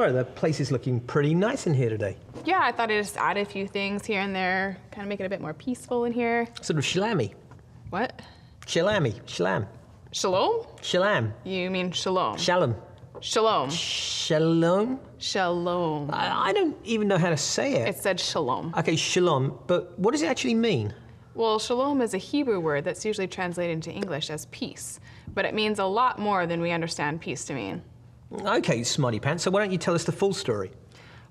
Laura, the place is looking pretty nice in here today. Yeah, I thought I'd just add a few things here and there, kind of make it a bit more peaceful in here. Sort of shalami. What? Shalami. Shalam. Shalom? Shalam. You mean shalom? Shalom. Shalom. Shalom? Shalom. I don't even know how to say it. It said shalom. Okay, shalom, but what does it actually mean? Well, shalom is a Hebrew word that's usually translated into English as peace, but it means a lot more than we understand peace to mean. Okay, smarty pants, so why don't you tell us the full story?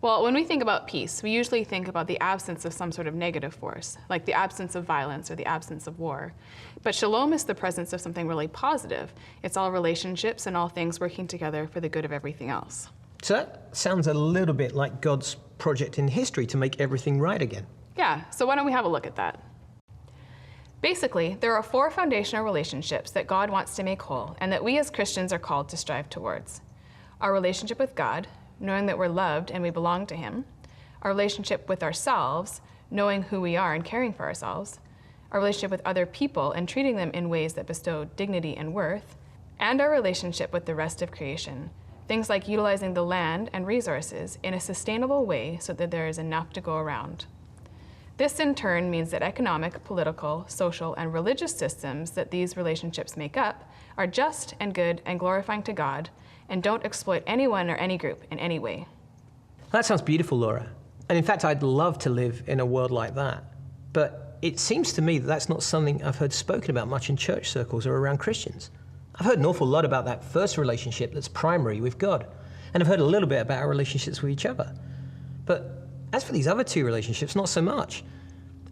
Well, when we think about peace, we usually think about the absence of some sort of negative force, like the absence of violence or the absence of war. But shalom is the presence of something really positive. It's all relationships and all things working together for the good of everything else. So that sounds a little bit like God's project in history to make everything right again. Yeah, so why don't we have a look at that? Basically, there are 4 foundational relationships that God wants to make whole and that we as Christians are called to strive towards. Our relationship with God, knowing that we're loved and we belong to Him. Our relationship with ourselves, knowing who we are and caring for ourselves. Our relationship with other people and treating them in ways that bestow dignity and worth. And our relationship with the rest of creation. Things like utilizing the land and resources in a sustainable way so that there is enough to go around. This in turn means that economic, political, social, and religious systems that these relationships make up are just and good and glorifying to God and don't exploit anyone or any group in any way. That sounds beautiful, Laura. And in fact, I'd love to live in a world like that. But it seems to me that that's not something I've heard spoken about much in church circles or around Christians. I've heard an awful lot about that first relationship that's primary with God. And I've heard a little bit about our relationships with each other. But as for these other 2 relationships, not so much.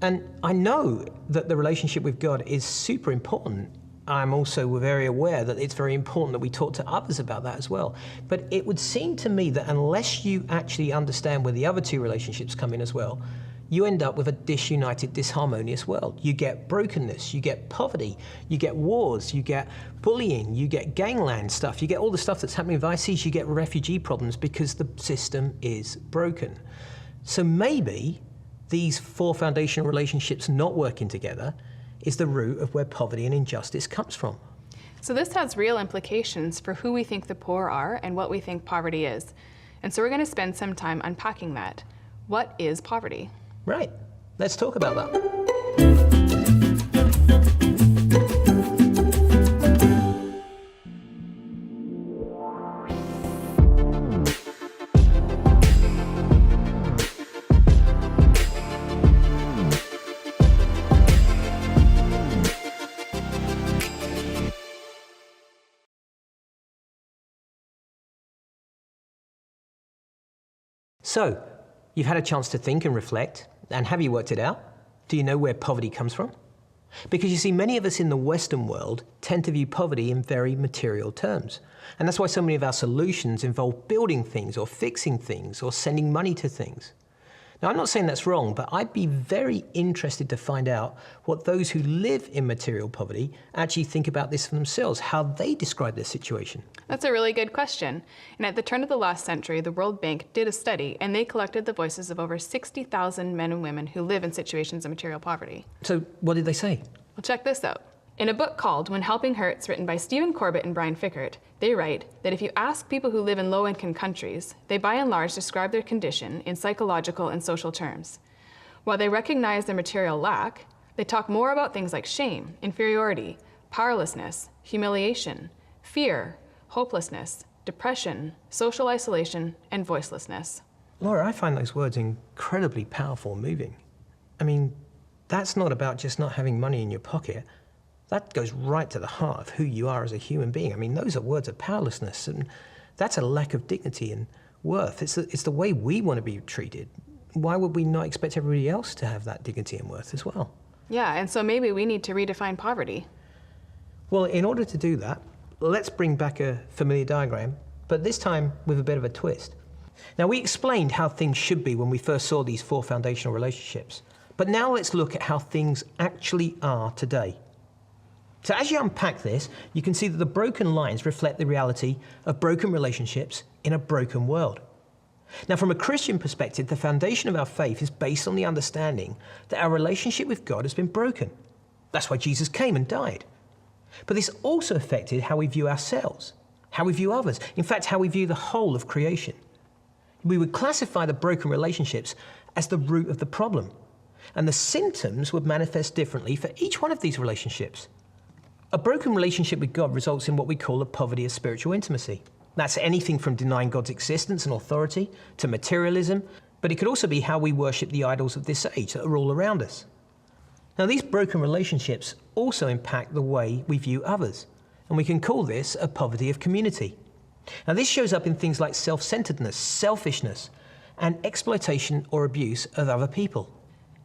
And I know that the relationship with God is super important. I'm also very aware that it's very important that we talk to others about that as well. But it would seem to me that unless you actually understand where the other 2 relationships come in as well, you end up with a disunited, disharmonious world. You get brokenness, you get poverty, you get wars, you get bullying, you get gangland stuff, you get all the stuff that's happening with ICs, you get refugee problems because the system is broken. So maybe these 4 foundational relationships not working together is the root of where poverty and injustice comes from. So this has real implications for who we think the poor are and what we think poverty is. And so we're going to spend some time unpacking that. What is poverty? Right. Let's talk about that. So, you've had a chance to think and reflect, and have you worked it out? Do you know where poverty comes from? Because you see, many of us in the Western world tend to view poverty in very material terms. And that's why so many of our solutions involve building things or fixing things or sending money to things. Now, I'm not saying that's wrong, but I'd be very interested to find out what those who live in material poverty actually think about this for themselves, how they describe their situation. That's a really good question. And at the turn of the last century, the World Bank did a study, and they collected the voices of over 60,000 men and women who live in situations of material poverty. So what did they say? Well, check this out. In a book called When Helping Hurts, written by Stephen Corbett and Brian Fickert, they write that if you ask people who live in low-income countries, they by and large describe their condition in psychological and social terms. While they recognize their material lack, they talk more about things like shame, inferiority, powerlessness, humiliation, fear, hopelessness, depression, social isolation, and voicelessness. Laura, I find those words incredibly powerful and moving. I mean, that's not about just not having money in your pocket. That goes right to the heart of who you are as a human being. I mean, those are words of powerlessness, and that's a lack of dignity and worth. It's the way we want to be treated. Why would we not expect everybody else to have that dignity and worth as well? Yeah, and so maybe we need to redefine poverty. Well, in order to do that, let's bring back a familiar diagram, but this time with a bit of a twist. Now, we explained how things should be when we first saw these 4 foundational relationships, but now let's look at how things actually are today. So as you unpack this, you can see that the broken lines reflect the reality of broken relationships in a broken world. Now, from a Christian perspective, the foundation of our faith is based on the understanding that our relationship with God has been broken. That's why Jesus came and died. But this also affected how we view ourselves, how we view others, in fact, how we view the whole of creation. We would classify the broken relationships as the root of the problem, and the symptoms would manifest differently for each one of these relationships. A broken relationship with God results in what we call a poverty of spiritual intimacy. That's anything from denying God's existence and authority to materialism, but it could also be how we worship the idols of this age that are all around us. Now, these broken relationships also impact the way we view others, and we can call this a poverty of community. Now, this shows up in things like self-centeredness, selfishness, and exploitation or abuse of other people.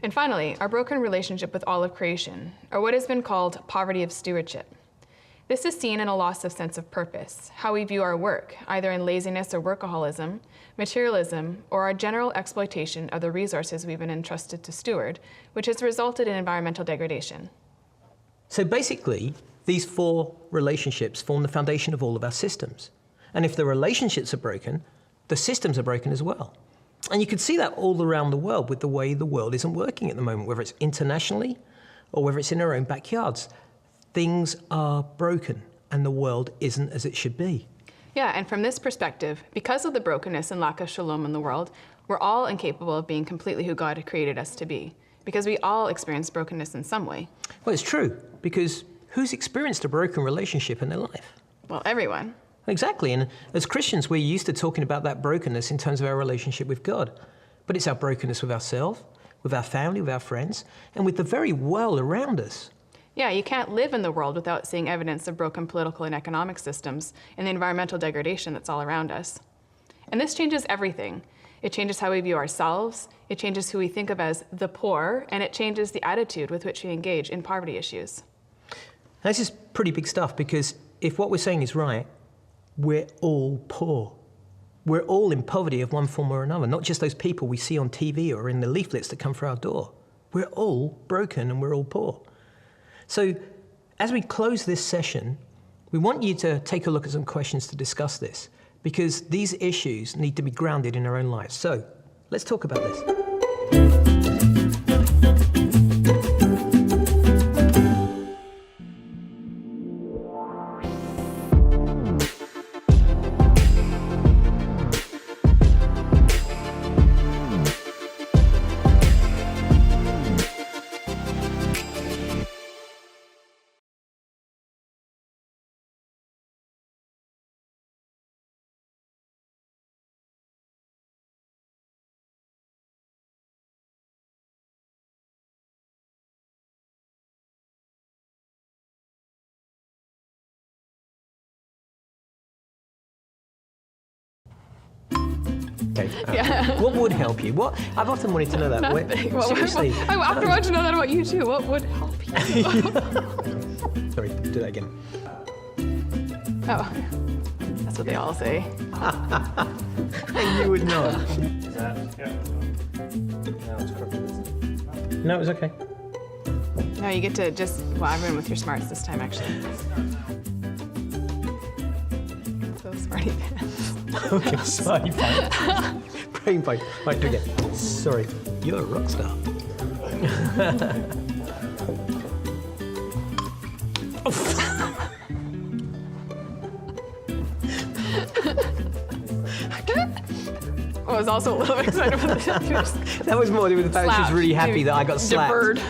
And finally, our broken relationship with all of creation, or what has been called poverty of stewardship. This is seen in a loss of sense of purpose, how we view our work, either in laziness or workaholism, materialism, or our general exploitation of the resources we've been entrusted to steward, which has resulted in environmental degradation. So basically, these four relationships form the foundation of all of our systems. And if the relationships are broken, the systems are broken as well. And you can see that all around the world with the way the world isn't working at the moment, whether it's internationally or whether it's in our own backyards. Things are broken and the world isn't as it should be. Yeah, and from this perspective, because of the brokenness and lack of shalom in the world, we're all incapable of being completely who God created us to be, because we all experience brokenness in some way. Well, it's true, because who's experienced a broken relationship in their life? Well, everyone. Exactly, and as Christians, we're used to talking about that brokenness in terms of our relationship with God. But it's our brokenness with ourselves, with our family, with our friends, and with the very world around us. Yeah, you can't live in the world without seeing evidence of broken political and economic systems and the environmental degradation that's all around us. And this changes everything. It changes how we view ourselves, it changes who we think of as the poor, and it changes the attitude with which we engage in poverty issues. Now, this is pretty big stuff, because if what we're saying is right, we're all poor. We're all in poverty of one form or another, not just those people we see on TV or in the leaflets that come through our door. We're all broken and we're all poor. So as we close this session, we want you to take a look at some questions to discuss this, because these issues need to be grounded in our own lives. So let's talk about this. Okay. Yeah. What would help you? What I've often wanted to know that. Seriously. I often want to know that about you too. What would help you? Sorry, do that again. Oh, that's what they all say. And you would know. Is that, yeah. Now it's crooked. No, it was okay. No, you get to just, well, I'm in with your smarts this time, actually. So smarty pants. Okay, sorry, fine. Brain fight. Right, do it again. Sorry, you're a rock star. I was also a little excited about the That was more to do with the fact that she was really happy that I got slapped. Deferred.